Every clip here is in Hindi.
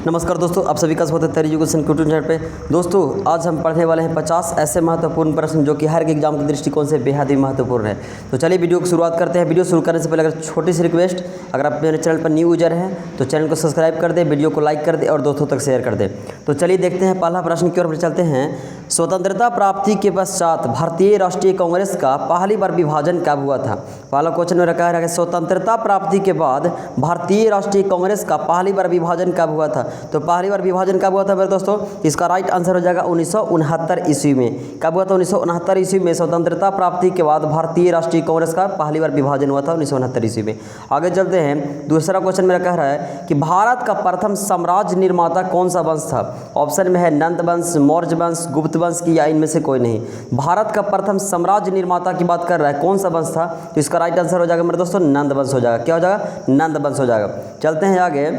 नमस्कार दोस्तों, आप सभी का स्वागत है तेरी एजुकेशन यूट्यूब चैनल पे। दोस्तों आज हम पढ़ने वाले हैं 50 ऐसे महत्वपूर्ण प्रश्न जो कि हर एक एग्जाम के दृष्टिकोण से बेहद ही महत्वपूर्ण है। तो चलिए वीडियो की शुरुआत करते हैं। वीडियो शुरू करने से पहले अगर छोटी सी रिक्वेस्ट, अगर आप मेरे चैनल पर न्यू यूजर हैं तो चैनल को सब्सक्राइब कर दे, वीडियो को लाइक कर दे और दोस्तों तक शेयर कर दे। तो चलिए देखते हैं पहला प्रश्न की ओर चलते हैं। स्वतंत्रता प्राप्ति के पश्चात भारतीय राष्ट्रीय कांग्रेस का पहली बार विभाजन कब हुआ था? पहला क्वेश्चन में रखा है स्वतंत्रता प्राप्ति के बाद भारतीय राष्ट्रीय कांग्रेस का पहली बार विभाजन कब हुआ था? तो पहली बार विभाजन कब हुआ था मेरे दोस्तों? इसका राइट आंसर हो जाएगा 1969 ईस्वी में। कब हुआ था? 1969 ईस्वी में स्वतंत्रता प्राप्ति के बाद भारतीय राष्ट्रीय कांग्रेस का पहली बार विभाजन हुआ था 1969 ईस्वी में। आगे चलते हैं। दूसरा क्वेश्चन मेरा कह रहा है कि भारत का प्रथम साम्राज्य निर्माता कौन सा वंश था? ऑप्शन में है नंद वंश, मौर्य वंश, गुप्त वंश की या इनमें से कोई नहीं। भारत का प्रथम साम्राज्य निर्माता की बात कर रहा है, कौन सा वंश था? तो इसका राइट आंसर हो जाएगा मेरे दोस्तों नंद वंश हो जाएगा। क्या हो जाएगा? नंद वंश हो जाएगा। चलते हैं आगे।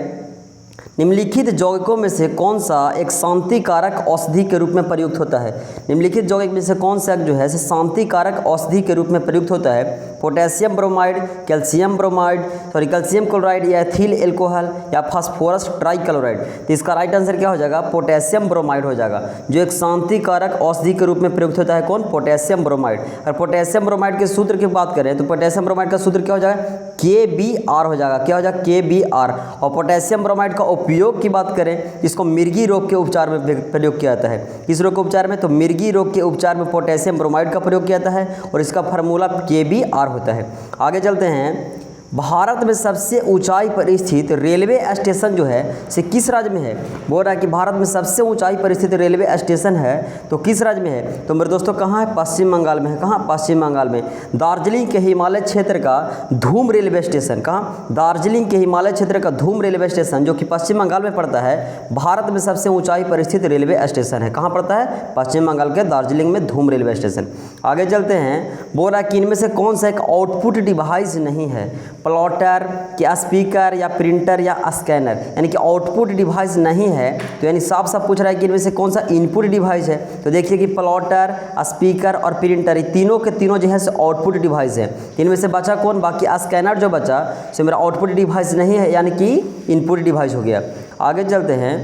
निम्नलिखित यौगिकों में से कौन सा एक शांति कारक औषधि के रूप में प्रयुक्त होता है? निम्नलिखित यौगिक में से कौन सा जो है शांति कारक औषधि के रूप में प्रयुक्त होता है? Potassium bromide, calcium bromide, calcium chloride या एथिल एल्कोहल या फास्फोरस ट्राइक्लोराइड। तो इसका राइट आंसर क्या हो जाएगा? पोटेशियम ब्रोमाइड हो जाएगा, जो एक शांति कारक औषधि के रूप में प्रयुक्त होता है। कौन? Potassium bromide. और पोटेशियम ब्रोमाइड के सूत्र की बात करें तो पोटेशियम ब्रोमाइड का सूत्र क्या हो जाएगा? KBr हो जाएगा। क्या हो जाएगा? KBr। और पोटेशियम ब्रोमाइड का उपयोग की बात करें, इसको मिर्गी रोग के उपचार में प्रयोग किया जाता है। किस रोग के उपचार में? तो मिर्गी रोग के उपचार में पोटेशियम ब्रोमाइड का प्रयोग किया जाता है और इसका फार्मूला KBr होता है। आगे चलते हैं। भारत में सबसे ऊंचाई पर स्थित रेलवे स्टेशन जो है से किस राज्य में है? बोल रहा है कि भारत में सबसे ऊंचाई पर स्थित रेलवे स्टेशन है तो किस राज्य में है? तो मेरे दोस्तों कहाँ है? पश्चिम बंगाल में है। कहाँ? पश्चिम बंगाल में। दार्जिलिंग के हिमालय क्षेत्र का धूम रेलवे स्टेशन। कहाँ? दार्जिलिंग के हिमालय क्षेत्र का धूम रेलवे स्टेशन जो कि पश्चिम बंगाल में पड़ता है, भारत में सबसे ऊंचाई पर स्थित रेलवे स्टेशन है। कहाँ पड़ता है? पश्चिम बंगाल के दार्जिलिंग में धूम रेलवे स्टेशन। आगे चलते हैं। बोल रहा है कि इनमें से कौन सा एक आउटपुट डिवाइस नहीं है? प्लॉटर या स्पीकर या प्रिंटर या स्कैनर, यानी कि आउटपुट डिवाइस नहीं है तो यानी साफ साफ पूछ रहा है कि इनमें से कौन सा इनपुट डिवाइस है? तो देखिए कि प्लॉटर, स्पीकर और प्रिंटर, ये तीनों के तीनों जो है आउटपुट डिवाइस है। इनमें से बचा कौन? बाकी स्कैनर जो बचा सो मेरा आउटपुट डिवाइस नहीं है, यानी कि इनपुट डिवाइस हो गया। आगे चलते हैं।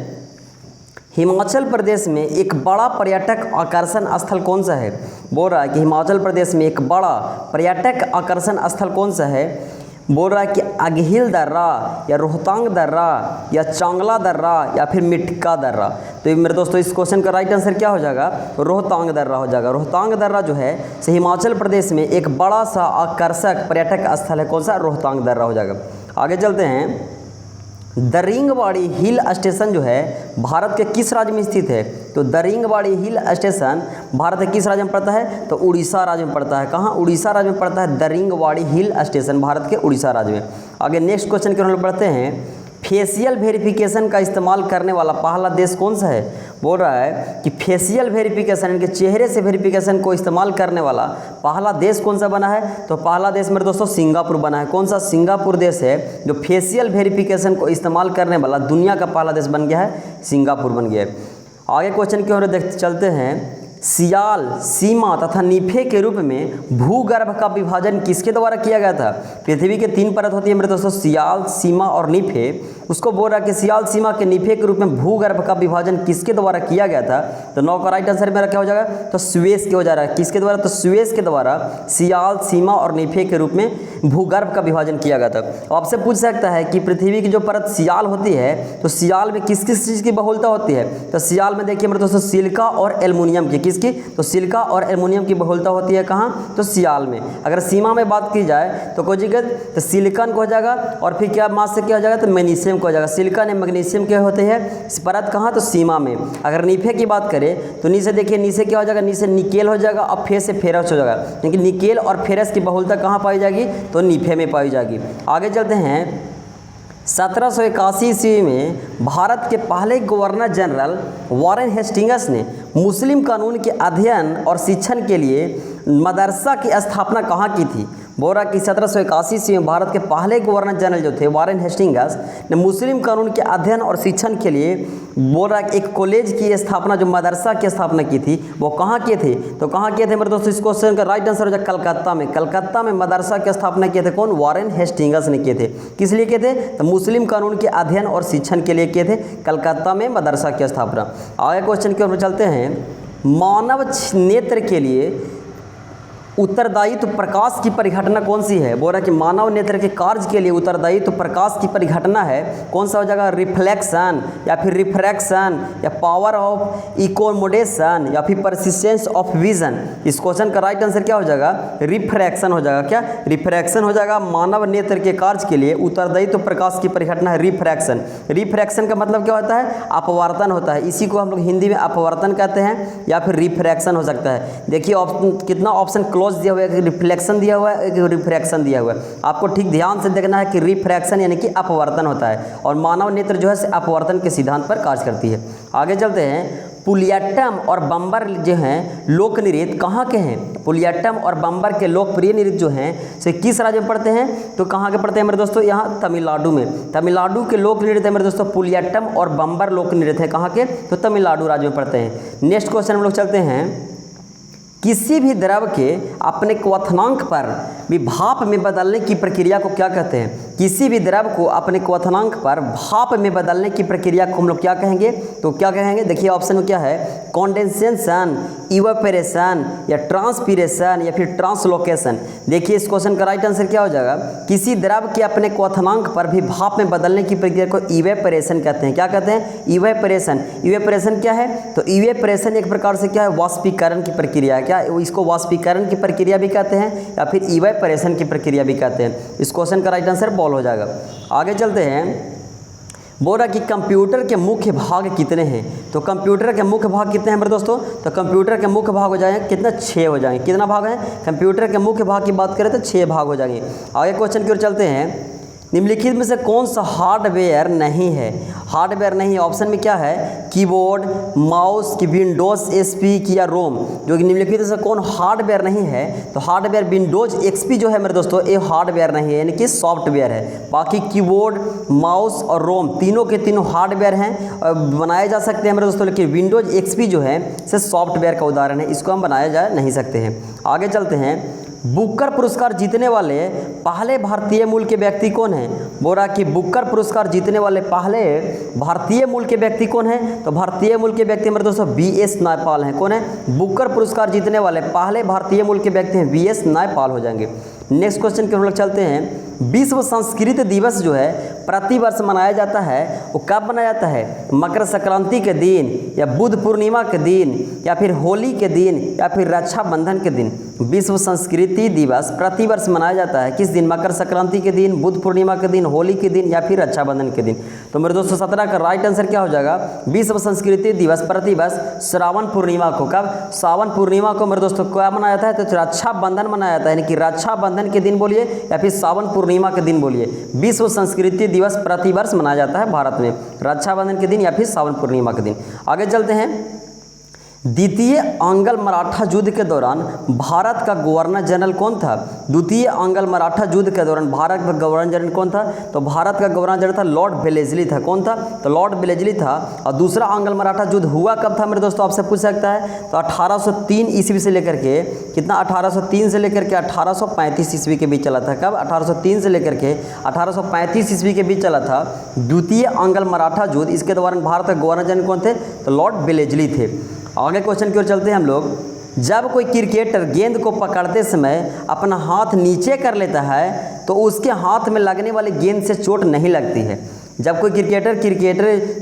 हिमाचल प्रदेश में एक बड़ा पर्यटक आकर्षण स्थल कौन सा है? बोल रहा है कि हिमाचल प्रदेश में एक बड़ा पर्यटक आकर्षण स्थल कौन सा है? बोल रहा है कि अघिल दर्रा या रोहतांग दर्रा या चांगला दर्रा या फिर मिटका दर्रा। तो मेरे दोस्तों इस क्वेश्चन का राइट आंसर क्या हो जाएगा? रोहतांग दर्रा हो जाएगा। रोहतांग दर्रा जो है से हिमाचल प्रदेश में एक बड़ा सा आकर्षक पर्यटक स्थल है। कौन सा? रोहतांग दर्रा हो जाएगा। आगे चलते हैं। दरिंगबाड़ी हिल स्टेशन जो है भारत के किस राज्य में स्थित है? तो दरिंगबाड़ी हिल स्टेशन भारत के किस राज्य में पड़ता है? तो उड़ीसा राज्य में पड़ता है। कहाँ? उड़ीसा राज्य में पड़ता है दरिंगबाड़ी हिल स्टेशन, भारत के उड़ीसा राज्य में। आगे नेक्स्ट क्वेश्चन की ओर बढ़ते हैं। फेशियल वेरिफिकेशन का इस्तेमाल करने वाला पहला देश कौन सा है? बोल रहा है कि फेशियल वेरिफिकेशन यानी कि चेहरे से वेरिफिकेशन को इस्तेमाल करने वाला पहला देश कौन सा बना है? तो पहला देश मेरे दोस्तों सिंगापुर बना है। कौन सा? सिंगापुर देश है जो फेशियल वेरिफिकेशन को इस्तेमाल करने वाला दुनिया का पहला देश बन गया है, सिंगापुर बन गया है। आगे क्वेश्चन की ओर चलते हैं। सियाल, सीमा तथा नीफे के रूप में भूगर्भ का विभाजन किसके द्वारा किया गया था? पृथ्वी के 3 परत होती है मेरे दोस्तों, सियाल, सीमा और नीफे। उसको बोल रहा है कि सियाल, सीमा के नीफे के रूप में भूगर्भ का विभाजन किसके द्वारा किया गया था? तो 9 का राइट आंसर मेरा क्या हो जाएगा? तो सुएज के हो जा रहा है। किसके द्वारा? तो सुएज के द्वारा सियाल, सीमा और नीफे के रूप में भूगर्भ का विभाजन किया गया था। आपसे पूछ सकता है कि पृथ्वी की जो परत सियाल होती है तो सियाल में किस किस चीज़ की बहुलता होती है? तो सियाल में देखिए मेरे दोस्तों सिलिका और एल्युमिनियम की। किसकी? तो सिलिका और एल्युमिनियम की बहुलता होती है। कहाँ? तो सियाल में। अगर सीमा में बात की जाए तो कोई जगह तो सिलिकॉन को हो जाएगा और फिर क्या मास से क्या हो जाएगा? तो मैग्नीशियम को हो जाएगा। सिलिकॉन या मैग्नीशियम के होते हैं परत कहाँ? तो सीमा में। अगर नीफे की बात करें तो नीचे देखिए, नीचे क्या हो जाएगा? नीचे निकेल हो जाएगा और फेस से फेरस हो जाएगा, लेकिन निकेल और फेरस की बहुलता कहाँ पाई जाएगी? तो नीफे में पाई जाएगी। आगे चलते हैं। 1781 ईस्वी में भारत के पहले गवर्नर जनरल वॉरेन हेस्टिंग्स ने मुस्लिम कानून के अध्ययन और शिक्षण के लिए मदरसा की स्थापना कहाँ की थी? बोल रहा कि 1781 ईस्वी में भारत के पहले गवर्नर जनरल जो थे वारेन हेस्टिंग्स ने मुस्लिम कानून के अध्ययन और शिक्षण के लिए बोल रहा कि एक कॉलेज की स्थापना, जो मदरसा की स्थापना की थी, वो कहाँ किए थे? तो कहाँ किए थे मेरे दोस्तों? इस क्वेश्चन का राइट आंसर हो जाए कलकत्ता में। कलकत्ता में मदरसा की स्थापना किए थे कौन? वारेन हेस्टिंग्स ने किए थे। किस लिए किए थे? तो मुस्लिम कानून के अध्ययन और शिक्षण के लिए किए थे, कलकत्ता में मदरसा की स्थापना। आगे क्वेश्चन की ओर चलते हैं। मानव नेत्र के लिए उत्तरदायित्व प्रकाश की परिघटना कौन सी है? बोल रहा कि मानव नेत्र के कार्य के लिए उत्तरदायित्व प्रकाश की परिघटना है, कौन सा हो जाएगा? रिफ्लेक्शन या फिर रिफ्रैक्शन या पावर ऑफ इकोमोडेशन या फिर परसिस्टेंस ऑफ विजन। इस क्वेश्चन का राइट आंसर क्या हो जाएगा? रिफ्रैक्शन हो जाएगा। क्या? रिफ्रैक्शन हो जाएगा। मानव नेत्र के कार्य के लिए उत्तरदायित्व प्रकाश की परिघटना है रिफ्रैक्शन। रिफ्रैक्शन का मतलब क्या होता है? अपवर्तन होता है। इसी को हम लोग हिंदी में अपवर्तन कहते हैं या फिर रिफ्रैक्शन हो सकता है। देखिए ऑप्शन, कितना ऑप्शन क्लोज दिया हुआ है, एक रिफ्लेक्शन दिया हुआ है, एक रिफ्रैक्शन दिया हुआ है। आपको ठीक ध्यान से देखना है कि रिफ्रैक्शन यानी कि अपवर्तन होता है और मानव नेत्र जो है अपवर्तन के सिद्धांत पर कार्य करती है। आगे चलते हैं। पुलियट्टम और बम्बर जो हैं लोक नृत्य कहाँ के हैं? पुलियट्टम और बम्बर के लोकप्रिय नृत्य जो हैं से किस राज्य में पढ़ते हैं? तो कहाँ के पढ़ते हैं मेरे दोस्तों? यहाँ तमिलनाडु में। तमिलनाडु के लोक नृत्य है मेरे दोस्तों पुलियट्टम और बम्बर लोक नृत्य है कहाँ के? तो तमिलनाडु राज्य में पढ़ते हैं। नेक्स्ट क्वेश्चन हम लोग चलते हैं। किसी भी द्रव के अपने क्वथनांक पर भी भाप में बदलने की प्रक्रिया को क्या कहते हैं? किसी भी द्रव को अपने क्वथनांक पर भाप में बदलने की प्रक्रिया को हम लोग क्या कहेंगे? तो क्या कहेंगे? देखिए ऑप्शन में क्या है? कॉन्डेंसेशन, इवेपोरेशन या ट्रांसपीरेशन या फिर ट्रांसलोकेशन। देखिए इस क्वेश्चन का राइट आंसर क्या हो जाएगा? किसी द्रव के अपने क्वथनांक पर भी भाप में बदलने की प्रक्रिया को इवेपोरेशन कहते हैं। क्या कहते हैं? इवेपोरेशन। इवेपोरेशन क्या है? तो इवेपोरेशन एक प्रकार से क्या है? वाष्पीकरण की प्रक्रिया है। क्या इसको वाष्पीकरण की प्रक्रिया भी कहते हैं या फिर इवेपोरेशन की प्रक्रिया भी कहते हैं। इस क्वेश्चन का राइट आंसर बॉल हो जाएगा। आगे चलते हैं। बोल रहा कि कंप्यूटर के मुख्य भाग कितने हैं? तो कंप्यूटर के मुख्य भाग कितने हैं मेरे दोस्तों? तो कंप्यूटर के मुख्य भाग हो जाएंगे कितने? 6 हो जाएंगे। कितना भाग है? कंप्यूटर के मुख्य भाग की बात करें तो 6 भाग हो जाएंगे। आगे क्वेश्चन की ओर चलते हैं। निम्नलिखित में से कौन सा हार्डवेयर नहीं है? हार्डवेयर नहीं है। ऑप्शन में क्या है? कीबोर्ड, माउस की, विंडोज एसपी की या रोम। जो कि निम्नलिखित में से कौन हार्डवेयर नहीं है? तो हार्डवेयर विंडोज एक्सपी जो है मेरे दोस्तों ये हार्डवेयर नहीं है, यानी कि सॉफ्टवेयर है। बाकी कीबोर्ड, माउस और रोम तीनों के तीनों हार्डवेयर हैं और बनाए जा सकते हैं मेरे दोस्तों, लेकिन विंडोज एक्सपी जो है से सॉफ्टवेयर का उदाहरण है, इसको हम बनाया जा नहीं सकते हैं। आगे चलते हैं। बुकर पुरस्कार जीतने वाले पहले भारतीय मूल के व्यक्ति कौन है? बोल रहा कि बुकर पुरस्कार जीतने वाले पहले भारतीय मूल के व्यक्ति कौन है? तो भारतीय मूल के व्यक्ति मेरे दोस्तों BS नायपाल हैं। कौन है? बुकर पुरस्कार जीतने वाले पहले भारतीय मूल के व्यक्ति हैं BS नायपाल हो जाएंगे। नेक्स्ट क्वेश्चन की हम लोग चलते हैं। विश्व संस्कृत दिवस जो है प्रतिवर्ष मनाया जाता है, वो कब मनाया जाता है? मकर संक्रांति के दिन या बुद्ध पूर्णिमा के दिन या फिर होली के दिन या फिर रक्षाबंधन के दिन। विश्व संस्कृति दिवस प्रतिवर्ष मनाया जाता है किस दिन? मकर संक्रांति के दिन, बुद्ध पूर्णिमा के दिन, होली के दिन या फिर रक्षाबंधन के दिन। तो मेरे दोस्तों 17 का राइट आंसर क्या हो जाएगा? विश्व संस्कृति दिवस प्रतिवर्ष श्रावण पूर्णिमा को। कब? श्रावण पूर्णिमा को मेरे दोस्तों क्या मनाया जाता है? तो रक्षाबंधन मनाया जाता है, यानी कि रक्षाबंधन के दिन बोलिए या फिर श्रावण पूर्णिमा के दिन बोलिए। विश्व संस्कृति दिवस प्रतिवर्ष मनाया जाता है भारत में, रक्षाबंधन के दिन या फिर श्रावण पूर्णिमा के दिन। आगे चलते हैं। द्वितीय आंग्ल मराठा युद्ध के दौरान भारत का गवर्नर जनरल कौन था? द्वितीय आंग्ल मराठा युद्ध के दौरान भारत का गवर्नर जनरल कौन था? तो भारत का गवर्नर जनरल था लॉर्ड वेलेस्ली था। कौन था? तो लॉर्ड वेलेस्ली था। और दूसरा आंग्ल मराठा युद्ध हुआ कब था मेरे दोस्तों? आपसे पूछ सकता है। तो 1803 ईस्वी से लेकर के कितना? 1803 से लेकर के 1835 ईस्वी के बीच चला था। कब? 1803 से लेकर के 1835 ईस्वी के बीच चला था द्वितीय आंग्ल मराठा युद्ध। इसके दौरान भारत का गवर्नर जनरल कौन थे? तो लॉर्ड वेलेस्ली थे। आगे क्वेश्चन की ओर चलते हैं हम लोग। जब कोई क्रिकेटर गेंद को पकड़ते समय अपना हाथ नीचे कर लेता है तो उसके हाथ में लगने वाली गेंद से चोट नहीं लगती है। जब कोई क्रिकेटर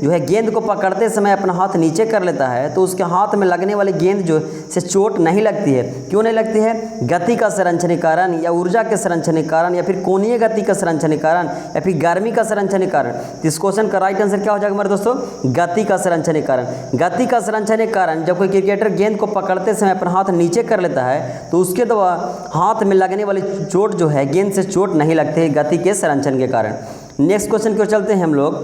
जो है गेंद को पकड़ते समय अपना हाथ नीचे कर लेता है तो उसके हाथ में लगने वाली गेंद जो से चोट नहीं लगती है। क्यों नहीं लगती है? गति का संरक्षण के कारण या ऊर्जा के संरक्षण के कारण या फिर कोणीय गति का संरक्षण के कारण या फिर गर्मी का संरक्षण के कारण। इस क्वेश्चन का राइट आंसर क्या हो जाएगा मेरे दोस्तों? गति का संरक्षण के कारण। गति का संरक्षण के कारण जब कोई क्रिकेटर गेंद को पकड़ते समय अपना हाथ नीचे कर लेता है तो उसके द्वारा हाथ में लगने वाली चोट जो है गेंद से चोट नहीं लगती है, गति के संरक्षण के कारण। नेक्स्ट क्वेश्चन की ओर चलते हैं हम लोग।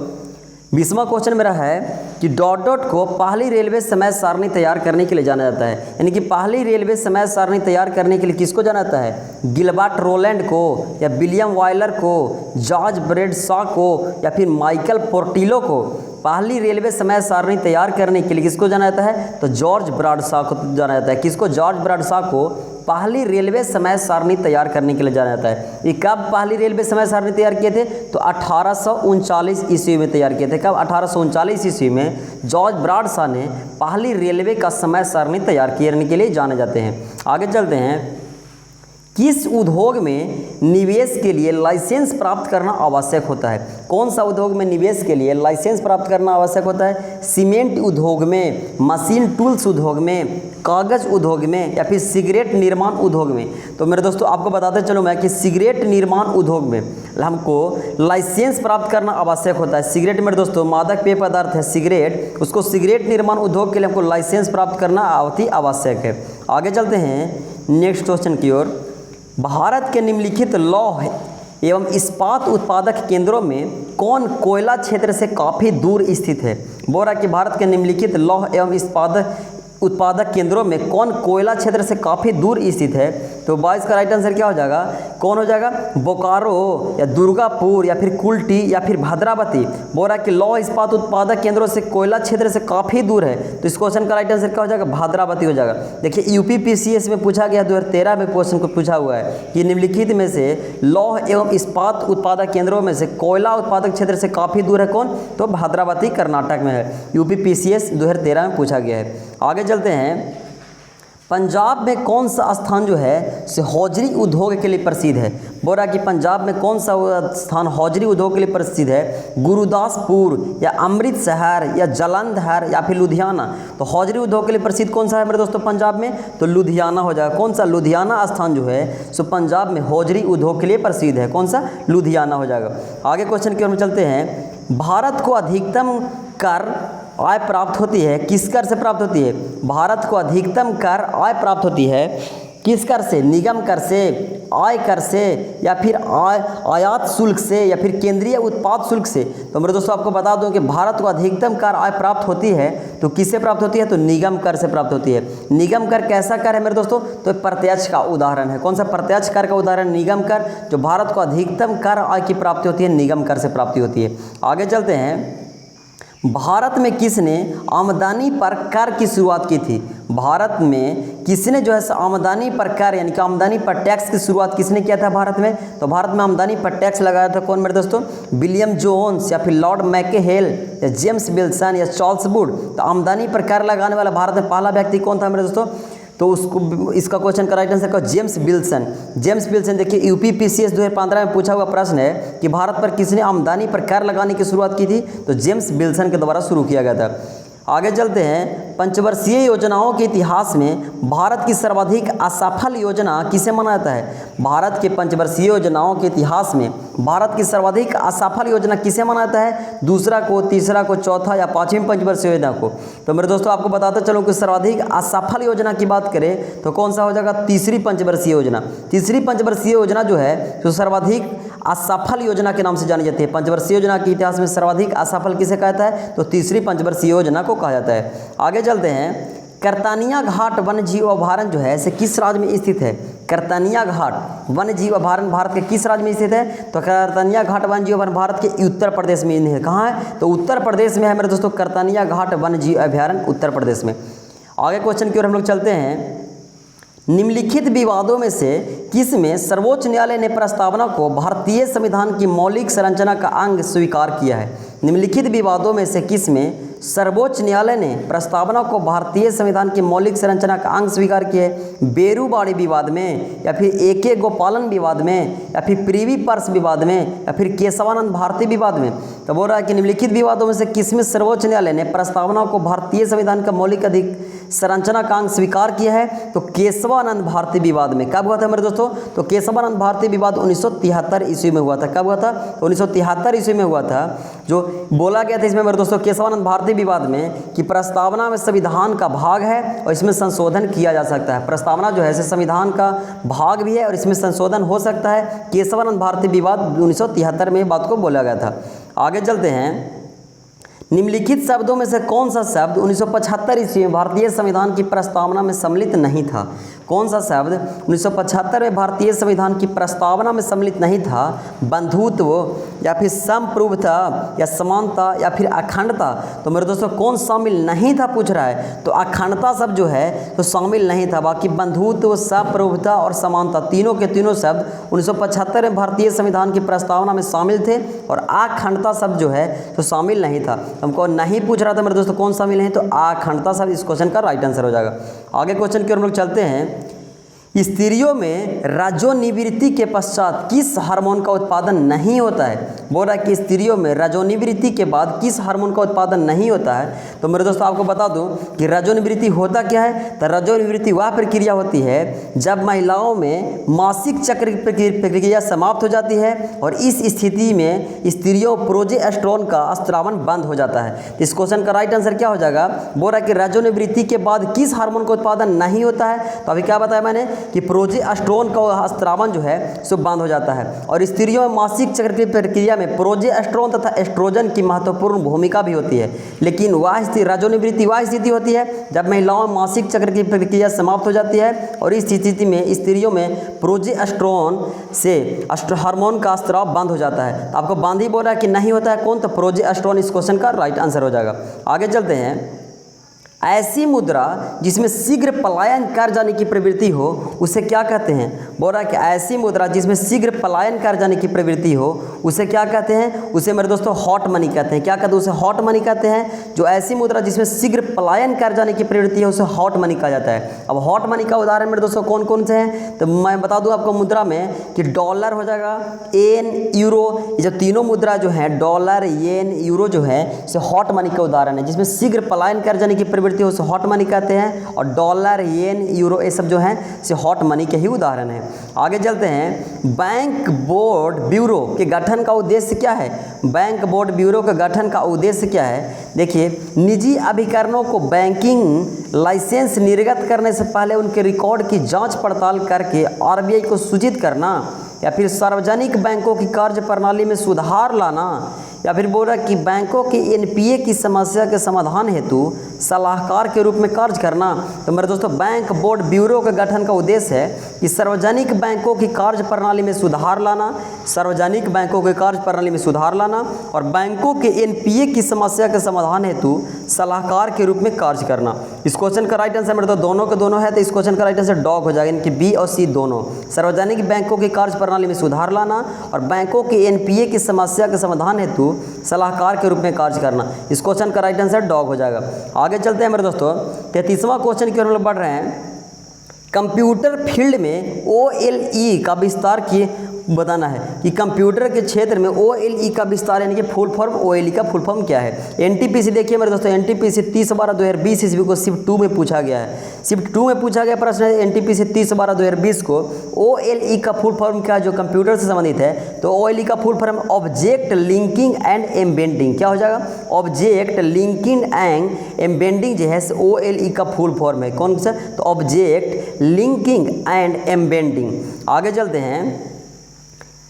20वां क्वेश्चन मेरा है कि डॉट डॉट को पहली रेलवे समय सारणी तैयार करने के लिए जाना जाता है, यानी कि पहली रेलवे समय सारणी तैयार करने के लिए किसको जाना जाता है? गिलबर्ट रोलैंड को, या विलियम वायलर को, जॉर्ज ब्रैडशॉ को, या फिर माइकल पोर्टिलो को? पहली रेलवे समय सारणी तैयार करने के लिए किसको जाना जाता है? तो जॉर्ज ब्रैडशॉ को जाना जाता है। किसको? जॉर्ज ब्रैडशॉ को पहली रेलवे समय सारणी तैयार करने के लिए जाना जाता है। ये कब पहली रेलवे समय सारणी तैयार किए थे? तो 1839 ईस्वी में तैयार किए थे। कब? 1839 ईस्वी में जॉर्ज ब्रैडशॉ ने पहली रेलवे का समय सारणी तैयार करने के लिए जाने जाते हैं। आगे चलते हैं। किस उद्योग में निवेश के लिए लाइसेंस प्राप्त करना आवश्यक होता है? कौन सा उद्योग में निवेश के लिए लाइसेंस प्राप्त करना आवश्यक होता है? सीमेंट उद्योग में, मशीन टूल्स उद्योग में, कागज उद्योग में, या फिर सिगरेट निर्माण उद्योग में? तो मेरे दोस्तों आपको बताते चलो मैं कि सिगरेट निर्माण उद्योग में हमको लाइसेंस प्राप्त करना आवश्यक होता है। सिगरेट मेरे दोस्तों मादक पेय पदार्थ है सिगरेट, उसको सिगरेट निर्माण उद्योग के लिए हमको लाइसेंस प्राप्त करना अति आवश्यक है। आगे चलते हैं नेक्स्ट क्वेश्चन की ओर। भारत के निम्नलिखित लौह एवं इस्पात उत्पादक केंद्रों में कौन कोयला क्षेत्र से काफ़ी दूर स्थित है? बोल रहा कि भारत के निम्नलिखित लौह एवं इस्पात उत्पादक केंद्रों में कौन कोयला क्षेत्र से काफ़ी दूर स्थित है? तो 22 का राइट आंसर क्या हो जाएगा? कौन हो जाएगा? बोकारो, या दुर्गापुर, या फिर कुल्टी, या फिर भद्रावती? बोल रहा कि लौह इस्पात उत्पादक केंद्रों से कोयला क्षेत्र से काफ़ी दूर है, तो इस क्वेश्चन का राइट आंसर क्या हो जाएगा? भद्रावती हो जाएगा। देखिए यूपी PCS में पूछा गया 2013 में क्वेश्चन को पूछा हुआ है कि निम्नलिखित में से लौह एवं इस्पात उत्पादक केंद्रों में से कोयला उत्पादक क्षेत्र से काफ़ी दूर है कौन? तो भद्रावती कर्नाटक में है। यूपी PCS 2013 में पूछा गया है। आगे चलते हैं। पंजाब में कौन सा स्थान जो है से हौजरी उद्योग के लिए प्रसिद्ध है? बोल रहा कि पंजाब में कौन सा स्थान हौजरी उद्योग के लिए प्रसिद्ध है? गुरुदासपुर, या अमृतसर, या जालंधर, या फिर लुधियाना? तो हौजरी उद्योग के लिए प्रसिद्ध कौन सा है मेरे दोस्तों पंजाब में? तो लुधियाना हो जाएगा। कौन सा? लुधियाना स्थान जो है सो पंजाब में हौजरी उद्योग के लिए प्रसिद्ध है। कौन सा? लुधियाना हो जाएगा। आगे क्वेश्चन की ओर में चलते हैं। भारत को अधिकतम कर आय प्राप्त होती है किस कर से प्राप्त होती है? भारत को अधिकतम कर आय प्राप्त होती है किस कर से? निगम कर से, आय कर से, या फिर आयात शुल्क से, या फिर केंद्रीय उत्पाद शुल्क से? तो मेरे दोस्तों आपको बता दूं कि भारत को अधिकतम कर आय प्राप्त होती है तो किससे प्राप्त होती है? तो निगम कर से प्राप्त होती है। निगम कर कैसा कर है मेरे दोस्तों? तो प्रत्यक्ष का उदाहरण है। कौन सा? प्रत्यक्ष कर का उदाहरण निगम कर। जो भारत को अधिकतम कर आय की प्राप्ति होती है निगम कर से प्राप्ति होती है। आगे चलते हैं। भारत में किसने आमदनी पर कर की शुरुआत की थी? भारत में किसने जो है आमदनी पर कर यानी कि आमदनी पर टैक्स की शुरुआत किसने किया था भारत में? तो भारत में आमदनी पर टैक्स लगाया था कौन मेरे दोस्तों? विलियम जोन्स, या फिर लॉर्ड मैकेहेल, या जेम्स विल्सन, या चार्ल्स वुड? तो आमदनी पर कर लगाने वाला भारत में पहला व्यक्ति कौन था मेरे दोस्तों? तो उसको इसका क्वेश्चन का राइट आंसर का जेम्स विल्सन। जेम्स विल्सन देखिए यूपी PCS 2015 में पूछा हुआ प्रश्न है कि भारत पर किसने आमदनी पर कर लगाने की शुरुआत की थी? तो जेम्स विल्सन के द्वारा शुरू किया गया था। आगे चलते हैं। पंचवर्षीय योजनाओं के इतिहास में भारत की सर्वाधिक असफल योजना किसे माना जाता है? भारत के पंचवर्षीय योजनाओं के इतिहास में भारत की सर्वाधिक असफल योजना किसे माना जाता है? दूसरा को, तीसरा को, चौथा, या पांचवी पंचवर्षीय योजना को? तो मेरे दोस्तों आपको बताते चलो कि सर्वाधिक असफल योजना की बात करें तो कौन सा हो जाएगा? तीसरी पंचवर्षीय योजना। तीसरी पंचवर्षीय योजना जो है जो सर्वाधिक असफल योजना के नाम से जानी जाती है। पंचवर्षीय योजना के इतिहास में सर्वाधिक असफल किसे कहा जाता है? तो तीसरी पंचवर्षीय योजना को कहा जाता है। आगे चलते हैं। करतानिया घाट वन्य जीव अभयारण्य जो है से किस राज्य में स्थित है? करतानिया घाट वन्य जीव अभयारण्य भारत के किस राज्य में स्थित है? तो करतानिया घाट वन्य जीव अभयारण्य भारत के उत्तर प्रदेश में है। कहाँ है? तो उत्तर प्रदेश में है मेरे दोस्तों करतानिया घाट वन्य जीव अभयारण्य उत्तर प्रदेश में। आगे क्वेश्चन की ओर हम लोग चलते हैं। निम्नलिखित विवादों में से किस में सर्वोच्च न्यायालय ने प्रस्तावना को भारतीय संविधान की मौलिक संरचना का अंग स्वीकार किया है? निम्नलिखित विवादों में से किस में सर्वोच्च न्यायालय ने प्रस्तावना को भारतीय संविधान की मौलिक संरचना का अंग स्वीकार किया है? बेरूबाड़ी विवाद में, या फिर AK गोपालन विवाद में, या फिर प्रिवी पर्स विवाद में, या फिर केशवानंद भारती विवाद में? तो बोल रहा है कि निम्नलिखित विवादों में से किसमें सर्वोच्च न्यायालय ने प्रस्तावना को भारतीय संविधान का मौलिक अधिक संरचना का अंग स्वीकार किया है? तो केशवानंद भारती विवाद में। कब हुआ था मेरे दोस्तों? तो केशवानंद भारती विवाद 1973 ईस्वी में हुआ था। कब हुआ था? तो 1973 ईस्वी में हुआ था। जो बोला गया था इसमें मेरे दोस्तों केशवानंद भारती विवाद में कि प्रस्तावना में संविधान का भाग है और इसमें संशोधन किया जा सकता है। प्रस्तावना जो है संविधान का भाग भी है और इसमें संशोधन हो सकता है। केशवानंद भारती विवाद 1973 में बात को बोला गया था। आगे चलते हैं। निम्नलिखित शब्दों में से कौन सा शब्द 1975 ईस्वी में भारतीय संविधान की प्रस्तावना में सम्मिलित नहीं था? कौन सा शब्द 1975 में भारतीय संविधान की प्रस्तावना में सम्मिलित नहीं था? बंधुत्व या फिर संप्रभुता या समानता या फिर अखंडता। तो मेरे दोस्तों कौन शामिल नहीं था पूछ रहा है, तो अखंडता शब्द जो है तो शामिल नहीं था। बाकी बंधुत्व, संप्रभुता और समानता तीनों के तीनों शब्द 1975 में भारतीय संविधान की प्रस्तावना में शामिल थे और अखंडता शब्द जो है तो शामिल नहीं था। हमको नहीं पूछ रहा था मेरे दोस्तों कौन शामिल नहीं, तो अखंडता शब्द इस क्वेश्चन का राइट आंसर हो जाएगा। आगे क्वेश्चन की ओर हम लोग चलते हैं। स्त्रियों में रजोनिवृत्ति के पश्चात किस हार्मोन का उत्पादन नहीं होता है? बोल रहा है कि स्त्रियों में रजोनिवृत्ति के बाद किस हार्मोन का उत्पादन नहीं होता है? तो मेरे दोस्तों आपको बता दूं कि रजोनिवृत्ति होता क्या है। तो रजोनिवृत्ति वह प्रक्रिया होती है जब महिलाओं में मासिक चक्र की प्रक्रिया समाप्त हो जाती है और इस स्थिति में स्त्रियों प्रोजेस्टेरोन का स्रावन बंद हो जाता है। इस क्वेश्चन का राइट आंसर क्या हो जाएगा? बोल रहा है कि रजोनिवृत्ति के बाद किस हार्मोन का उत्पादन नहीं होता है? तो अभी क्या बताया मैंने कि प्रोजेस्टेरोन का स्रावन जो है सो बंद हो जाता है और स्त्रियों में मासिक चक्र की प्रक्रिया में प्रोजेस्टेरोन तथा एस्ट्रोजन की महत्वपूर्ण भूमिका भी होती है। लेकिन वह स्थिति रजोनिवृत्ति वह स्थिति होती है जब महिलाओं में मासिक चक्र की प्रक्रिया समाप्त हो जाती है और इस स्थिति में स्त्रियों में प्रोजेस्टेरोन से हार्मोन का स्राव बंद हो जाता है। तो आपको बंद ही बोला है कि नहीं होता है कौन? तो प्रोजेस्टेरोन इस क्वेश्चन का राइट आंसर हो जाएगा। आगे चलते हैं। ऐसी मुद्रा जिसमें शीघ्र पलायन कर जाने की प्रवृत्ति हो उसे क्या कहते हैं? बोल रहा है कि ऐसी मुद्रा जिसमें शीघ्र पलायन कर जाने की प्रवृत्ति हो उसे क्या कहते हैं? उसे मेरे दोस्तों हॉट मनी कहते हैं। क्या कहते हैं? उसे हॉट मनी कहते हैं। जो ऐसी मुद्रा जिसमें शीघ्र पलायन कर जाने की प्रवृत्ति है उसे हॉट मनी कहा जाता है। अब हॉट मनी का उदाहरण मेरे दोस्तों कौन कौन से हैं? तो मैं बता दूं आपको मुद्रा में कि डॉलर हो जाएगा, येन, यूरो। ये जो तीनों मुद्रा जो है डॉलर, येन, यूरो जो है इसे हॉट मनी का उदाहरण है। जिसमें शीघ्र पलायन कर जाने की प्रवृत्ति उसे हॉट मनी कहते हैं और डॉलर, येन, यूरो ये सब जो हैं इसे हॉट मनी के ही उदाहरण हैं। आगे चलते हैं। बैंक बोर्ड ब्यूरो के गठन का उद्देश्य क्या है? बैंक बोर्ड ब्यूरो के गठन का उद्देश्य क्या है? देखिए, निजी अभिकरणों को बैंकिंग लाइसेंस निर्गत करने से पहले उनके रिकॉर्ड की जांच पड़ताल करके आरबीआई को सूचित करना या फिर सार्वजनिक बैंकों की कार्य प्रणाली में सुधार लाना या फिर बोल रहा कि बैंकों की एनपीए की समस्या के समाधान हेतु सलाहकार के रूप में कार्य करना। तो मेरे दोस्तों बैंक बोर्ड ब्यूरो के गठन का उद्देश्य है कि सार्वजनिक बैंकों की कार्य प्रणाली में सुधार लाना, सार्वजनिक बैंकों के कार्य प्रणाली में सुधार लाना और बैंकों के एनपीए की समस्या के समाधान हेतु सलाहकार के रूप में कार्य करना। इस क्वेश्चन का राइट आंसर मेरे दोस्तों दोनों के दोनों है, तो इस क्वेश्चन का राइट आंसर डॉग हो जाएगा, इनकी बी और सी दोनों। सार्वजनिक बैंकों की कार्य प्रणाली में सुधार लाना और बैंकों के एनपीए की समस्या के समाधान हेतु सलाहकार के रूप में कार्य करना। इस क्वेश्चन का राइट आंसर डॉग हो जाएगा। आगे चलते हैं मेरे दोस्तों, 33वां क्वेश्चन की ओर हम लोग बढ़ रहे हैं। कंप्यूटर फील्ड में OLE का विस्तार किए बताना है कि कंप्यूटर के क्षेत्र में OLE का विस्तार यानी कि फुल फॉर्म OLE का फुल फॉर्म क्या है। एनटीपीसी देखिए मेरे दोस्तों, एनटीपीसी 30/12/2020 ईस्वी को शिफ्ट 2 में पूछा गया है। शिफ्ट 2 में पूछा गया प्रश्न है एनटीपीसी 30/12/2020 को OLE का फुल फॉर्म क्या है जो कंप्यूटर से संबंधित है। तो OLE का full form object linking and embedding क्या हो जाएगा? ऑब्जेक्ट लिंकिंग एंड एम्बेडिंग जो है OLE का फुल फॉर्म है। कौन सा? तो ऑब्जेक्ट लिंकिंग एंड एम्बेडिंग। आगे चलते हैं।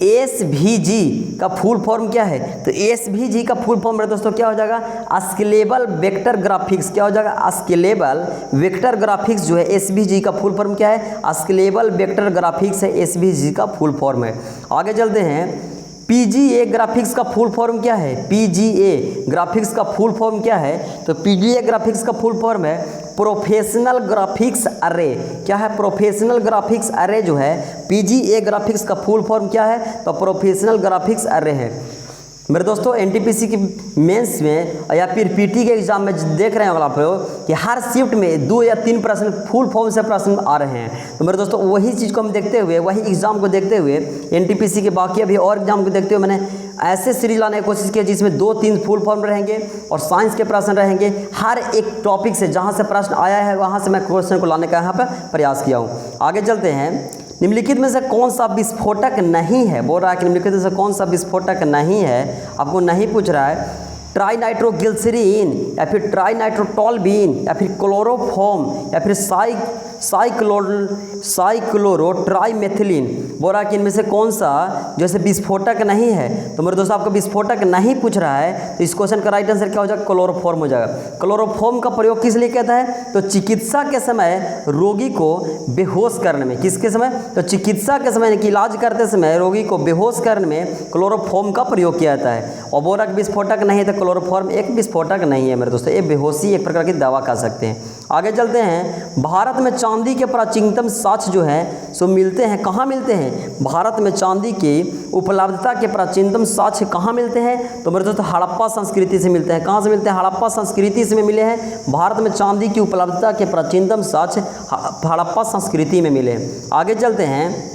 SVG का फुल फॉर्म क्या है? तो SVG का फुल फॉर्म मेरे दोस्तों क्या हो जाएगा? Scalable vector graphics. क्या हो जाएगा? स्केलेबल वेक्टर ग्राफिक्स जो है SVG का फुल फॉर्म क्या है? स्केलेबल वेक्टर ग्राफिक्स है SVG का फुल फॉर्म है। आगे चलते हैं। PGA ग्राफिक्स का फुल फॉर्म क्या है? PGA ग्राफिक्स का फुल फॉर्म क्या है? तो PGA ग्राफिक्स का फुल फॉर्म है प्रोफेशनल ग्राफिक्स अरे। क्या है? प्रोफेशनल ग्राफिक्स अरे जो है PGA ग्राफिक्स का फुल फॉर्म क्या है? तो प्रोफेशनल ग्राफिक्स अरे है। मेरे दोस्तों एनटीपीसी की मेंस में या फिर पीटी के एग्जाम में देख रहे हैं आप लोग कि हर शिफ्ट में 2 या 3 प्रश्न फुल फॉर्म से प्रश्न आ रहे हैं। तो मेरे दोस्तों वही चीज़ को हम देखते हुए, वही एग्जाम को देखते हुए, एनटीपीसी के बाकी अभी और एग्जाम को देखते हुए मैंने ऐसे सीरीज लाने की कोशिश की जिसमें 2-3 फुल फॉर्म रहेंगे और साइंस के प्रश्न रहेंगे। हर एक टॉपिक से जहाँ से प्रश्न आया है वहाँ से मैं क्वेश्चन को लाने का यहाँ पर प्रयास किया हूँ। आगे चलते हैं। निम्नलिखित में से कौन सा विस्फोटक नहीं है? बोल रहा है कि निम्नलिखित में से कौन सा विस्फोटक नहीं है। आपको नहीं पूछ रहा है ट्राइनाइट्रोग्लिसरीन या फिर ट्राइनाइट्रोटोल्यूइन या फिर क्लोरोफॉर्म या फिर साइक्लोरो ट्राइमेथिलीन। बोला कि इनमें से कौन सा जैसे विस्फोटक नहीं है, तो मेरे दोस्तों आपको विस्फोटक नहीं पूछ रहा है तो इस क्वेश्चन का राइट आंसर क्या हो जाएगा, क्लोरोफॉर्म हो जाएगा। क्लोरोफॉर्म का प्रयोग किस लिए कहता है, तो चिकित्सा के समय रोगी को बेहोश करने में। किसके समय, तो चिकित्सा के समय कि इलाज करते समय रोगी को बेहोश करने में क्लोरोफॉर्म का प्रयोग किया जाता है। और बोरा विस्फोटक नहीं है तो क्लोरोफॉर्म एक विस्फोटक नहीं है मेरे दोस्तों, ये बेहोशी एक प्रकार की दवा कर सकते हैं। आगे चलते हैं। भारत में चांदी के प्राचीनतम साक्ष्य जो है सो मिलते हैं, कहाँ मिलते हैं, भारत में चांदी की उपलब्धता के प्राचीनतम साक्ष्य कहाँ मिलते हैं, तो मेरे दोस्तों हड़प्पा संस्कृति से मिलते हैं। कहाँ से मिलते हैं, हड़प्पा संस्कृति से मिले हैं। भारत में चांदी की उपलब्धता के प्राचीनतम साक्ष्य हड़प्पा संस्कृति में मिले हैं। आगे चलते हैं।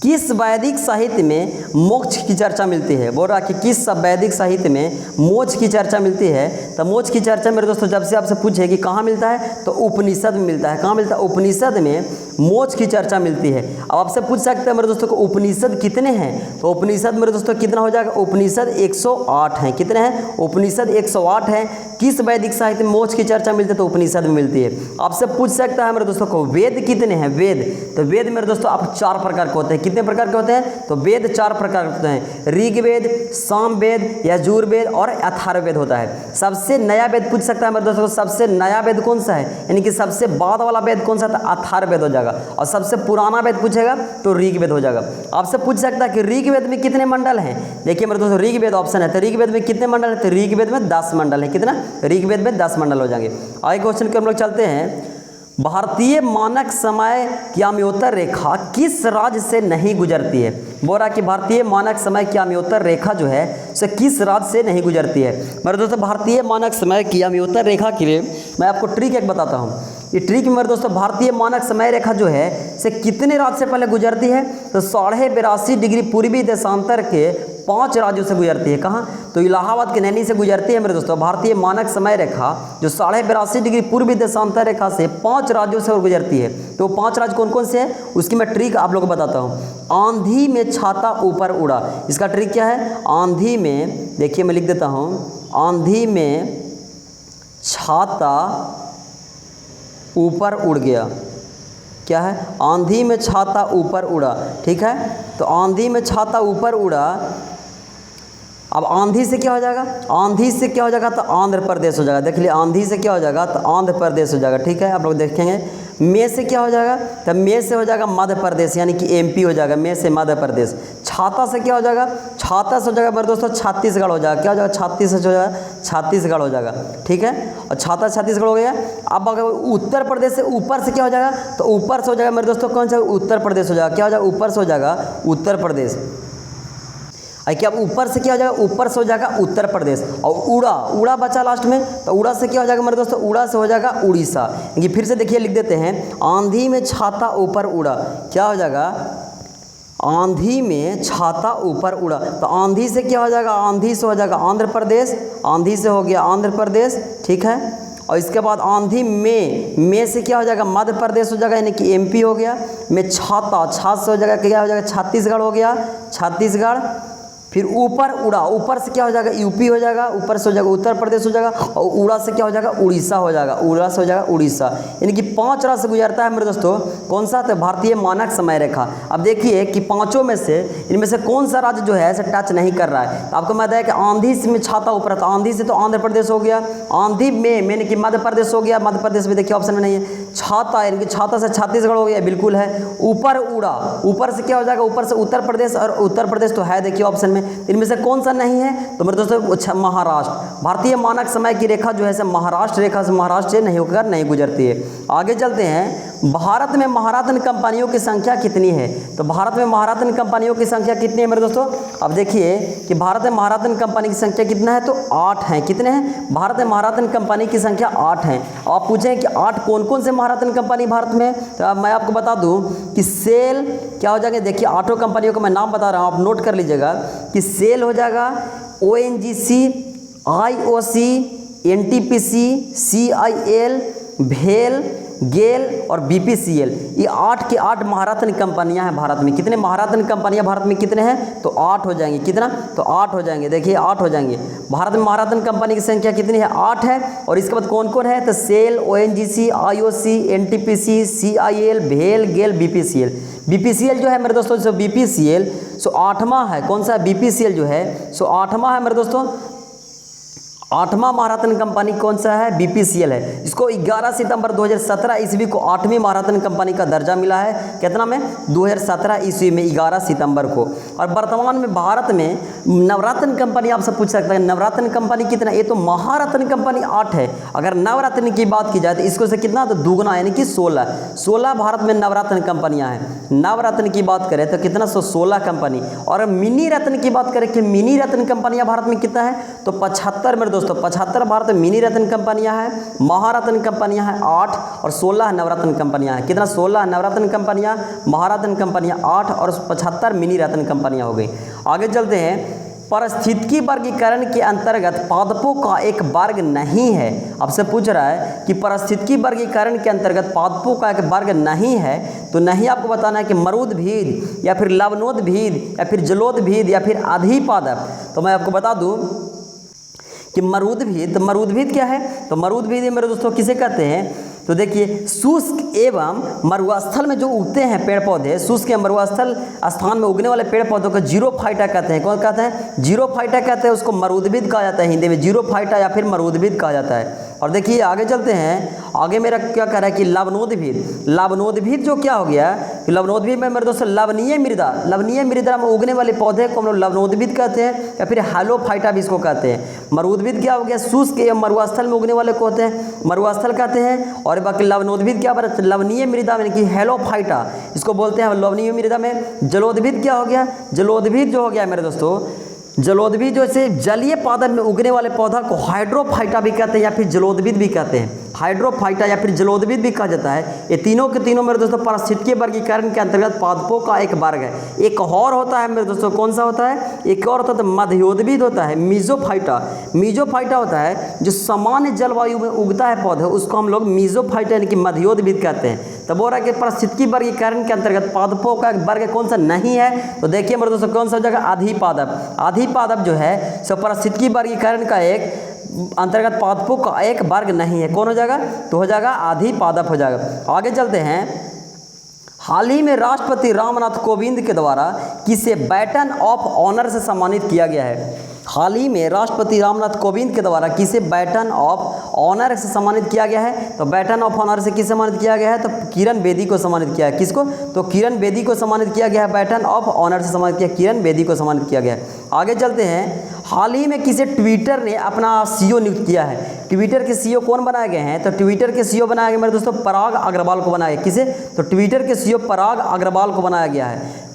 किस वैदिक साहित्य में मोक्ष की चर्चा मिलती है, बोल रहा कि किस वैदिक साहित्य में मोक्ष की चर्चा मिलती है, तो मोक्ष की चर्चा मेरे दोस्तों जब से आपसे पूछे कि कहाँ मिलता है, तो उपनिषद में मिलता है। कहाँ मिलता है, उपनिषद में मोक्ष की चर्चा मिलती है। अब आपसे पूछ सकते हैं मेरे दोस्तों को उपनिषद कितने हैं, तो उपनिषद मेरे दोस्तों कितना हो जाएगा, उपनिषद 108 हैं। कितने हैं, उपनिषद 108 हैं। किस वैदिक साहित्य में मोक्ष की चर्चा मिलती है, तो उपनिषद में मिलती है। आपसे पूछ सकता है मेरे दोस्तों को वेद कितने हैं, वेद, तो वेद मेरे दोस्तों आप 4 प्रकार के होते हैं। कितने प्रकार के होते हैं, तो वेद 4 प्रकार के होते हैं, ऋग्वेद, सामवेद, यजुर्वेद और अथर्ववेद होता है। सबसे नया वेद पूछ सकता है मेरे दोस्तों, सबसे नया वेद कौन सा है, यानी कि सबसे बाद वाला वेद कौन सा, तो अथर्ववेद हो जाएगा। और सबसे पुराना वेद पूछेगा तो ऋग्वेद हो जाएगा। आपसे पूछ सकता है कि ऋग्वेद में कितने मंडल हैं, देखिए मेरे दोस्तों ऋग्वेद ऑप्शन है, तो ऋग्वेद में कितने मंडल है, तो ऋग्वेद में 10 मंडल है। कितना, ऋग्वेद में 10 मंडल हो जाएंगे। आगे क्वेश्चन के हम लोग चलते हैं। भारतीय मानक समय याम्योत्तर रेखा किस राज्य से नहीं गुजरती है, बोल रहा कि भारतीय मानक समय याम्योत्तर रेखा जो है उसे किस राज्य से नहीं गुजरती है। मेरे दोस्तों भारतीय मानक समय याम्योत्तर रेखा के लिए मैं आपको ट्रिक एक बताता हूँ। ये ट्रिक मेरे दोस्तों भारतीय मानक समय रेखा जो है से कितने राज्य से पहले गुजरती है, तो 82.5 डिग्री पूर्वी देशांतर के 5 राज्यों से गुजरती है। कहाँ, तो इलाहाबाद के नैनी से गुजरती है मेरे दोस्तों भारतीय मानक समय रेखा जो 82.5 डिग्री पूर्वी देशांतर रेखा से 5 राज्यों से गुजरती है। तो 5 राज्य कौन कौन से हैं, उसकी मैं ट्रिक आप लोगों को बताता हूँ। आंधी में छाता ऊपर उड़ा, इसका ट्रिक क्या है, आंधी में, देखिए मैं लिख देता हूँ, आंधी में छाता ऊपर उड़ गया। क्या है, आंधी में छाता ऊपर उड़ा, ठीक है। तो आंधी में छाता ऊपर उड़ा, अब आंधी से क्या हो जाएगा, आंधी से क्या हो जाएगा, तो आंध्र प्रदेश हो जाएगा। देख लिया, आंधी से क्या हो जाएगा, तो आंध्र प्रदेश हो जाएगा। ठीक है, आप लोग देखेंगे। मे से क्या हो जाएगा, तो मे से हो जाएगा मध्य प्रदेश, यानी कि एमपी हो जाएगा, मे से मध्य प्रदेश। छाता से क्या हो जाएगा, छाता से हो जाएगा मेरे दोस्तों छत्तीसगढ़ हो जाएगा। क्या हो जाएगा, छत्तीस से हो जाएगा, छत्तीसगढ़ हो जाएगा। ठीक है, और छाता छत्तीसगढ़ हो गया। अब अगर उत्तर प्रदेश से ऊपर से क्या हो जाएगा, तो ऊपर से हो जाएगा मेरे दोस्तों कौन सा, उत्तर प्रदेश हो जाएगा। क्या हो जाएगा, ऊपर से हो जाएगा उत्तर प्रदेश। क्या ऊपर से क्या हो जाएगा, ऊपर से हो जाएगा उत्तर प्रदेश। और उड़ा, उड़ा बचा लास्ट में, तो उड़ा से क्या हो जाएगा मेरे दोस्तों, उड़ा से हो जाएगा उड़ीसा। ये फिर से देखिए लिख देते हैं, आंधी में छाता ऊपर उड़ा, क्या हो जाएगा, आंधी में छाता ऊपर उड़ा। तो आंधी से क्या हो जाएगा, आंधी से हो जाएगा आंध्र प्रदेश, आंधी से हो गया आंध्र प्रदेश। ठीक है, और इसके बाद आंधी में से क्या हो जाएगा, मध्य प्रदेश हो जाएगा, यानी कि एमपी हो गया। में छाता, छात से हो जाएगा, क्या हो जाएगा, छत्तीसगढ़ हो गया, छत्तीसगढ़। फिर ऊपर उड़ा, ऊपर से क्या हो जाएगा, यूपी हो जाएगा, ऊपर से हो जाएगा उत्तर प्रदेश हो जाएगा, और उड़ा से क्या हो जाएगा, उड़ीसा हो जाएगा, उड़ा से हो जाएगा उड़ीसा। यानी कि 5 राज्य से गुजरता है मेरे दोस्तों कौन सा, तो भारतीय मानक समय रेखा। अब देखिए कि 5 में से इनमें से कौन सा राज्य जो है ऐसे टच नहीं कर रहा है। तो आपको मैं बताया कि आंधी में छाता ऊपर, तो आंधी से तो आंध्र प्रदेश हो गया, आंधी में यानी कि मध्य प्रदेश हो गया, मध्य प्रदेश में देखिए ऑप्शन में नहीं है। छाता यानी कि छाता से छत्तीसगढ़ हो गया, बिल्कुल है। ऊपर उड़ा, ऊपर से क्या हो जाएगा, ऊपर से उत्तर प्रदेश, और उत्तर प्रदेश तो है देखिए ऑप्शन में। इनमें से कौन सा नहीं है, तो मेरे दोस्तों महाराष्ट्र। भारतीय मानक समय की रेखा जो है महाराष्ट्र रेखा से, महाराष्ट्र से नहीं होकर नहीं गुजरती है। आगे चलते हैं। भारत में महारत्न कंपनियों की संख्या कितनी है, तो भारत में महारत्न कंपनियों की संख्या कितनी है मेरे दोस्तों। अब देखिए कि भारत में महारत्न कंपनी की संख्या कितना है, तो 8 है। कितने हैं, भारत में महारत्न कंपनी की संख्या 8 है। आप पूछें कि 8 कौन कौन से महारत्न कंपनी भारत में, तो अब मैं आपको बता दूं कि सेल क्या हो जाएगा, देखिए 8 कंपनियों को मैं नाम बता रहा हूँ, आप नोट कर लीजिएगा कि सेल हो जाएगा, ONGC, IOC, NTPC, CIL, भेल, गेल और बीपीसीएल, ये 8 की 8 महारत्न कंपनियां हैं भारत में। कितने महारत्न कंपनियां भारत में कितने हैं? तो 8 हो जाएंगे। कितना? तो 8 हो जाएंगे। देखिए 8 हो जाएंगे। भारत में महारत्न कंपनी की संख्या कितनी है? 8 है। और इसके बाद कौन कौन है? तो SAIL, ONGC, IOC, NTPC, CIL, भेल, गेल, बीपीसीएल। बीपीसीएल जो है मेरे दोस्तों, जो बीपीसीएल सो 8वां है। कौन सा? बीपीसीएल जो है सो 8वां है मेरे दोस्तों। 8वां महारत्न कंपनी कौन सा है? बीपीसीएल है। इसको 11 सितंबर 2017 ईस्वी को 8वीं महारत्न कंपनी का दर्जा मिला है। कितना में? 2017 ईस्वी में 11 सितंबर को। और वर्तमान में भारत में नवरत्न कंपनी, आप सब पूछ सकते हैं नवरत्न कंपनी कितना? ये तो महारत्न कंपनी 8 है। अगर नवरत्न की बात की जाए तो इसको से कितना? तो दुगना, यानी कि 16 भारत में नवरत्न कंपनियां हैं। नवरत्न की बात करें तो कितना? 16 कंपनी। और मिनी रत्न की बात करें कि मिनी रत्न कंपनियां भारत में कितना है? तो 75 में दोस्तों, 75 भारत में मिनी रत्न कंपनियां हैं। महारत्न कंपनियां हैं 8 और 16 नवरत्न कंपनियां हैं। कितना? 16 नवरत्न कंपनियां, महारत्न कंपनियां 8 और 75 मिनी रत्न कंपनियां हो गई। आगे चलते हैं। पारिस्थितिकी वर्गीकरण के अंतर्गत पादपों का एक वर्ग नहीं है। आपसे पूछ रहा है कि पारिस्थितिकी वर्गीकरण के अंतर्गत पादपों का एक वर्ग नहीं है, तो नहीं आपको बताना है कि मरुदभिद या फिर लवणोद्भिद या फिर जलोदभिद या फिर अधिपादप। तो मैं आपको बता दूं कि मरुदभिद, मरुदभिद क्या है? तो मरुदभिद मेरे दोस्तों किसे कहते हैं? तो देखिए शुष्क एवं मरुस्थल में जो उगते हैं पेड़ पौधे, शुष्क या मरुस्थल स्थान में उगने वाले पेड़ पौधों को जीरोफाइटा कहते हैं। कौन कहते हैं? जीरोफाइटा कहते हैं। उसको मरुदभिद कहा जाता है हिंदी में, जीरोफाइटा या फिर मरुदभिद कहा जाता है। और देखिए आगे चलते हैं। आगे मेरा क्या कह रहा है कि लवणोद्भिद। लवणोद्भिद जो क्या हो गया कि लवणोद्भिद में मेरे दोस्तों लवणीय मृदा, लवणीय मृदा में उगने वाले पौधे को हम लोग लवणोद्भिद कहते हैं या फिर हैलोफाइटा भी इसको कहते हैं। मरुद्भिद क्या हो गया? शुष्क एवं मरुस्थल में उगने वाले को होते हैं, मरुस्थल कहते हैं। और बाकी लवणोद्भिद क्या बना? लवणीय मृदा में कि हैलोफाइटा, इसको बोलते हैं लवणीय मृदा में। जलोदभिद क्या हो गया? जलोदभिद जो हो गया मेरे दोस्तों, जलोदभिद जो से जलीय पादप में उगने वाले पौधा को हाइड्रोफाइटा भी कहते हैं या फिर जलोदभिद भी कहते हैं। हाइड्रोफाइटा या फिर जलोदभिद भी कहा जाता है। ये तीनों के तीनों मेरे दोस्तों पारिस्थितिकीय वर्गीकरण के अंतर्गत पादपों का एक वर्ग है। एक और होता है मेरे दोस्तों, कौन सा होता है? एक और होता है मध्योद्भिद होता है, मीजोफाइटा। मीजोफाइटा होता है जो सामान्य जलवायु में उगता है पौधा, उसको हम लोग मीजोफाइटा यानी कि मध्योद्भिद कहते हैं। तो बोल रहा है कि पारिस्थितिकी वर्गीकरण के अंतर्गत पादपों का एक वर्ग कौन सा नहीं है? तो देखिए मेरे दोस्तों कौन सा जगह? अधिपादप। अधिपादप जो है सो पारिस्थितिकी वर्गीकरण का एक अंतर्गत पादपों का एक वर्ग नहीं है। कौन हो जाएगा? तो हो जाएगा अधिपादप हो जाएगा। आगे चलते हैं। हाल ही में राष्ट्रपति रामनाथ कोविंद के द्वारा किसे बैटन ऑफ ऑनर से सम्मानित किया गया है? हाल ही में राष्ट्रपति रामनाथ कोविंद के द्वारा किसे बैटन ऑफ ऑनर से सम्मानित किया गया है? तो बैटन ऑफ ऑनर से किसे सम्मानित किया गया है? तो किरण बेदी को सम्मानित किया है। किसको? तो किरण बेदी को सम्मानित किया गया है। बैटन ऑफ ऑनर से सम्मानित किया, किरण बेदी को सम्मानित किया गया है। आगे चलते हैं। हाल ही में किसे ट्विटर ने अपना सीईओ नियुक्त किया है? ट्विटर के सीईओ कौन बनाए गए हैं? तो ट्विटर के सीईओ बनाया गया मेरे दोस्तों पराग अग्रवाल को बनाया गया। किसे? तो ट्विटर के सीईओ पराग अग्रवाल को बनाया गया है।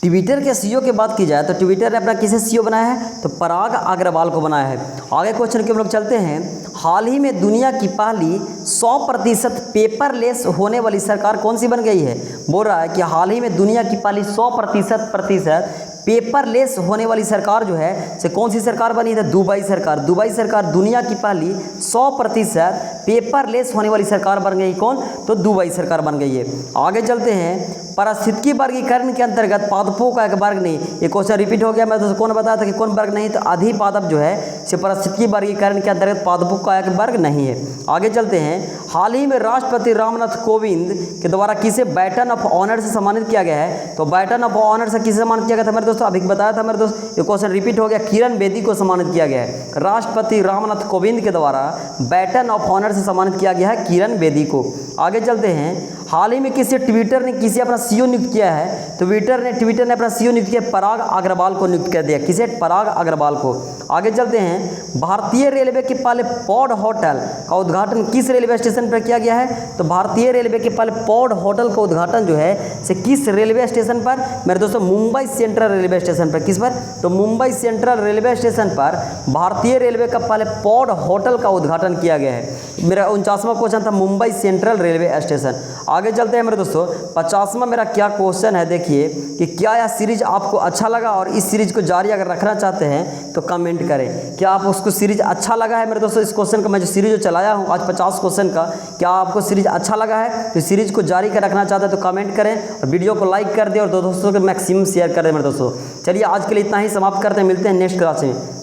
ट्विटर के सीईओ की बात की जाए तो ट्विटर ने अपना किसे सीईओ बनाया है? तो पराग अग्रवाल को बनाया है। आगे क्वेश्चन के हम लोग चलते हैं। हाल ही में दुनिया की पहली 100% पेपरलेस होने वाली सरकार कौन सी बन गई है? बोल रहा है कि हाल ही में दुनिया की पहली 100% पेपरलेस होने वाली सरकार जो है से कौन सी सरकार बनी है? दुबई सरकार। दुबई सरकार दुनिया की पहली 100% पेपरलेस होने वाली सरकार बन गई। कौन? तो दुबई सरकार बन गई है। आगे चलते हैं। पारिस्थितिकी वर्गीकरण के अंतर्गत पादपों का एक वर्ग नहीं। ये क्वेश्चन रिपीट हो गया। मैं तो कौन बताया था कि कौन वर्ग नहीं? तो अधिपादप जो है से पारिस्थितिकी वर्गीकरण के अंतर्गत पादपों का एक वर्ग नहीं है। आगे चलते हैं। हाल ही में राष्ट्रपति रामनाथ कोविंद के द्वारा किसे बैटन ऑफ ऑनर से सम्मानित किया गया है? तो बैटन ऑफ ऑनर से किसे सम्मानित किया गया था मेरे दोस्तों? अभी बताया था मेरे दोस्त, ये क्वेश्चन रिपीट हो गया। किरण बेदी को सम्मानित किया गया है। राष्ट्रपति रामनाथ कोविंद के द्वारा बैटन ऑफ ऑनर से सम्मानित किया गया है किरण बेदी को। आगे चलते हैं। हाल ही में किसी ट्विटर ने किसी अपना सीईओ नियुक्त किया है? तो ट्विटर ने अपना सीईओ नियुक्त किया पराग अग्रवाल को नियुक्त कर दिया। किसे? पराग अग्रवाल को। आगे चलते हैं। भारतीय रेलवे के पहले पॉड होटल का उद्घाटन किस रेलवे स्टेशन पर किया गया है? तो भारतीय रेलवे के पहले पॉड होटल का उद्घाटन जो है से किस रेलवे स्टेशन पर? मेरे दोस्तों मुंबई सेंट्रल रेलवे स्टेशन पर। किस पर? तो मुंबई सेंट्रल रेलवे स्टेशन पर भारतीय रेलवे का पहले पॉड होटल का उद्घाटन किया गया है। मेरा 49वां क्वेश्चन था मुंबई सेंट्रल रेलवे स्टेशन। आगे चलते हैं मेरे दोस्तों, 50वां मेरा क्या क्वेश्चन है, देखिए कि क्या यह सीरीज आपको अच्छा लगा और इस सीरीज को जारी अगर रखना चाहते हैं तो कमेंट करें। क्या आप उसको सीरीज अच्छा लगा है मेरे दोस्तों? इस क्वेश्चन का मैं जो सीरीज जो चलाया हूँ आज 50 क्वेश्चन का, क्या आपको सीरीज अच्छा लगा है? तो सीरीज को जारी कर रखना चाहते हैं तो कमेंट करें और वीडियो को लाइक कर दें और दोस्तों को मैक्सिमम शेयर कर दें मेरे दोस्तों। चलिए आज के लिए इतना ही समाप्त करते हैं, मिलते हैं नेक्स्ट क्लास में।